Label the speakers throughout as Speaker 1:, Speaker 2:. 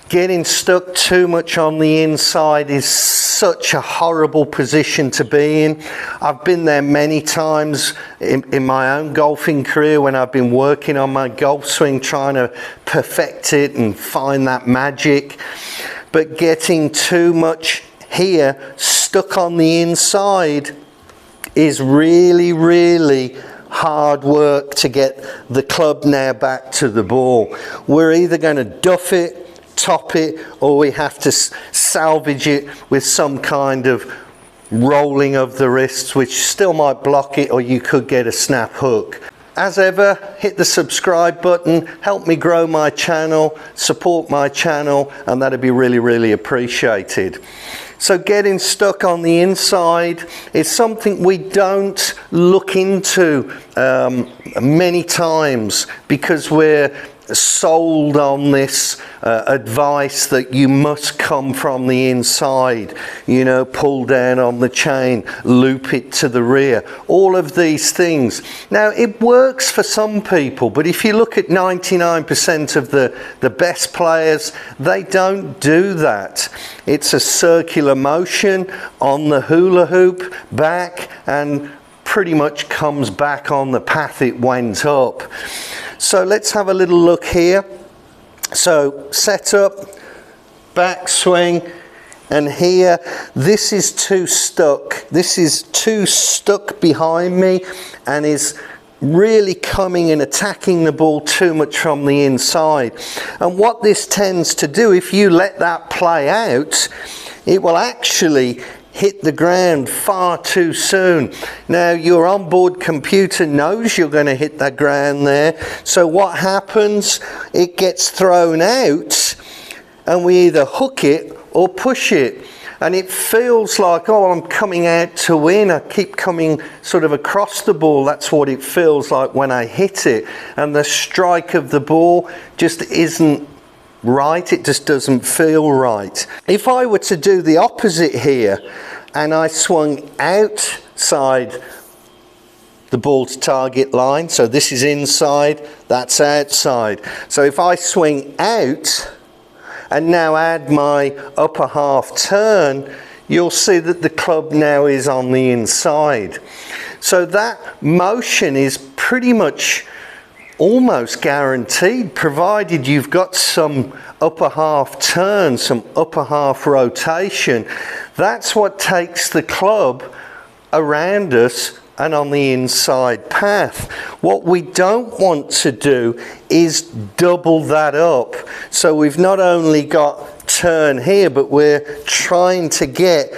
Speaker 1: Getting stuck too much on the inside is such a horrible position to be in. I've been there many times in my own golfing career when I've been working on my golf swing, trying to perfect it and find that magic. But getting too much here, stuck on the inside, is really, really hard work to get the club now back to the ball. We're either going to duff it, top it, or we have to salvage it with some kind of rolling of the wrists, which still might block it, or you could get a snap hook. As ever, hit the subscribe button, help me grow my channel, support my channel, and that'd be really, really appreciated. So getting stuck on the inside is something we don't look into many times, because we're sold on this advice that you must come from the inside, you know, pull down on the chain, loop it to the rear, all of these things. Now, it works for some people, but if you look at 99% of the best players, they don't do that. It's a circular motion on the hula hoop back, and pretty much comes back on the path it went up. So let's have a little look here. So set up, backswing, and here, this is too stuck. This is too stuck behind me and is really coming and attacking the ball too much from the inside. And what this tends to do, if you let that play out, it will actually hit the ground far too soon. Now, your onboard computer knows you're going to hit that ground there. So what happens? It gets thrown out, and we either hook it or push it. And it feels like, oh, I'm coming out to win. I keep coming sort of across the ball. That's what it feels like when I hit it. And the strike of the ball just isn't right. It just doesn't feel right. If I were to do the opposite here, and I swung outside the ball to target line, so this is inside, that's outside. So if I swing out and now add my upper half turn, you'll see that the club now is on the inside. So that motion is pretty much almost guaranteed, provided you've got some upper half turn, some upper half rotation. That's what takes the club around us and on the inside path. What we don't want to do is double that up. So we've not only got turn here, but we're trying to get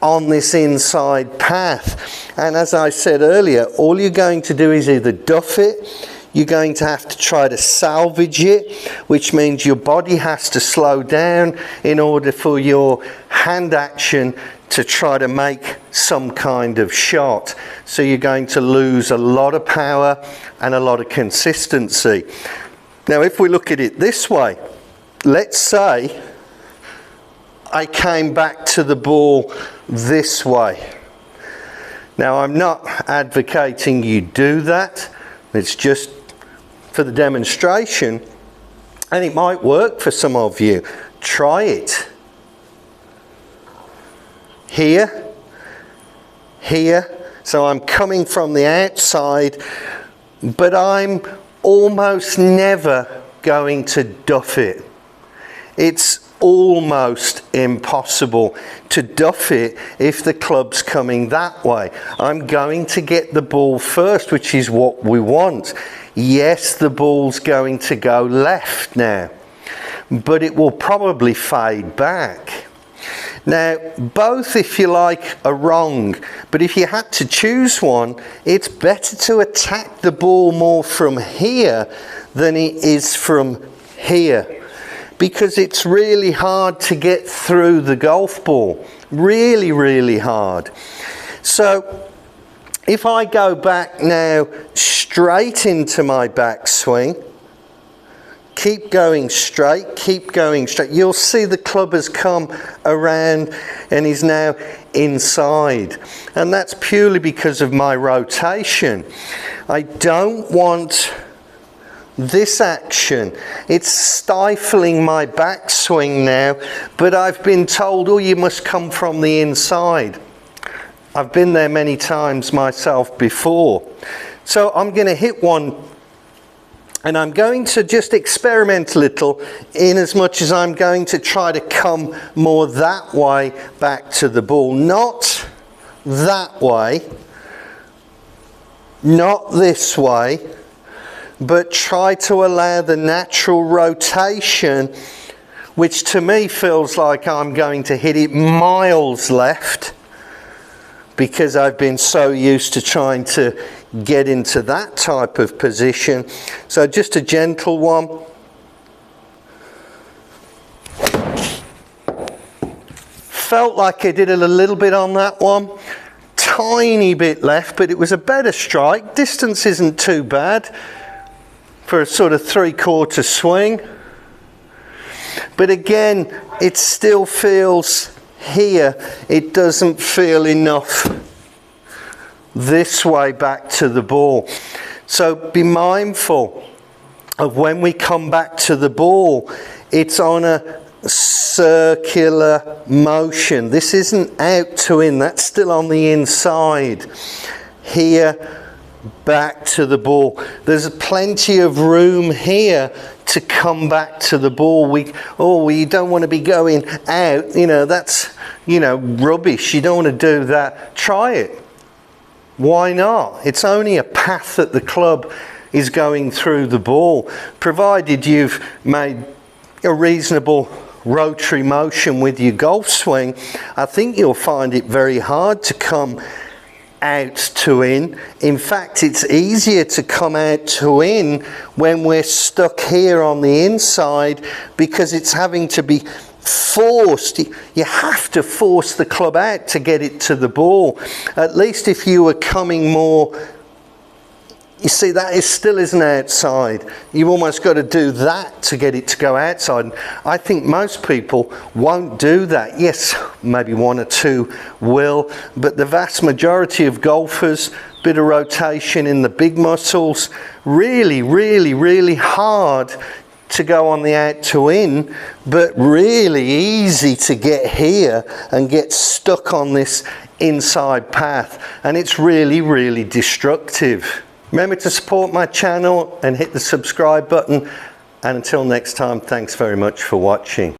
Speaker 1: on this inside path. And as I said earlier, all you're going to do is either duff it, you're going to have to try to salvage it, which means your body has to slow down in order for your hand action to try to make some kind of shot. So you're going to lose a lot of power and a lot of consistency. Now, if we look at it this way, let's say I came back to the ball this way. Now, I'm not advocating you do that. It's just for the demonstration, and it might work for some of you. Try it. Here, here. So I'm coming from the outside, but I'm almost never going to duff it. It's almost impossible to duff it if the club's coming that way. I'm going to get the ball first, which is what we want. Yes, the ball's going to go left now, but it will probably fade back. Now, both, if you like, are wrong, but if you had to choose one, it's better to attack the ball more from here than it is from here, because it's really hard to get through the golf ball. Really, really hard. So if I go back now straight into my backswing, keep going straight, you'll see the club has come around and is now inside. And that's purely because of my rotation. I don't want this action. It's stifling my backswing now, but I've been told, oh, you must come from the inside. I've been there many times myself before. So I'm going to hit one, and I'm going to just experiment a little, in as much as I'm going to try to come more that way back to the ball. Not that way, not this way, but try to allow the natural rotation, which to me feels like I'm going to hit it miles left, because I've been so used to trying to get into that type of position. So just a gentle one. Felt like I did it a little bit on that one. Tiny bit left, but it was a better strike. Distance isn't too bad for a sort of 3/4 swing. But again, it still feels here, it doesn't feel enough this way back to the ball. So be mindful of when we come back to the ball, it's on a circular motion. This isn't out to in, that's still on the inside. Here, back to the ball. There's plenty of room here to come back to the ball. You don't want to be going out, that's, rubbish. You don't want to do that. Try it. Why not? It's only a path that the club is going through the ball, provided you've made a reasonable rotary motion with your golf swing. I think you'll find it very hard to come out to in. In fact, it's easier to come out to in when we're stuck here on the inside, because it's having to be forced. You have to force the club out to get it to the ball. At least if you were coming more, you see, that still isn't outside. You've almost got to do that to get it to go outside. And I think most people won't do that. Yes, maybe one or two will, but the vast majority of golfers, bit of rotation in the big muscles, really, really, really hard to go on the out to in, but really easy to get here and get stuck on this inside path. And it's really, really destructive. Remember to support my channel and hit the subscribe button. And until next time, thanks very much for watching.